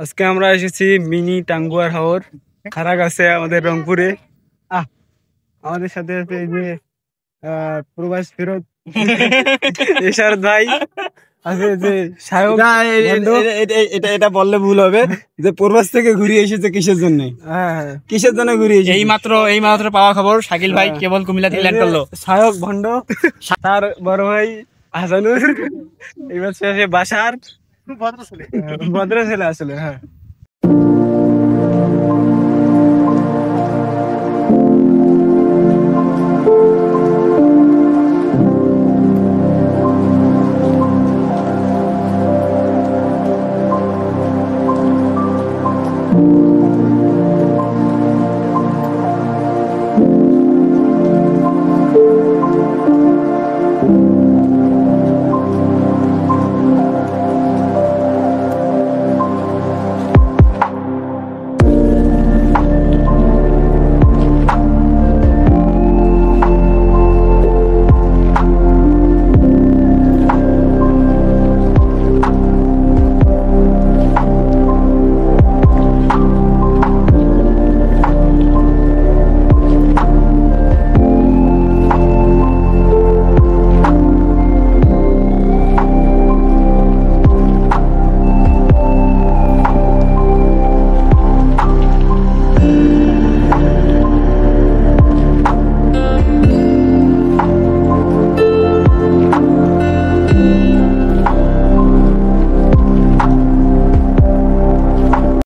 আজকে আমরা এসেছি মিনি টাঙ্গুয়ার হাওর খারাগাছে আমাদের রংপুরে। আমাদের সাথে আছে এই যে প্রবাস ফেরত এশারদ ভাই আছে, যে সায়ক বন্ধু। এটা বললে ভুল হবে যে প্রবাস থেকে ঘুরে এসেছে কিসের জন্য, কিসের জন্য ঘুরে এসেছে। এই মাত্র পাওয়া খবর শাকিল ভাই কেবল কুমিল্লা থেকে ল্যান্ড করলো। সায়ক ভন্ড, তার বড় ভাই হাসানুর, এবার সে বাসার ভদ্র ছেলে আসলে।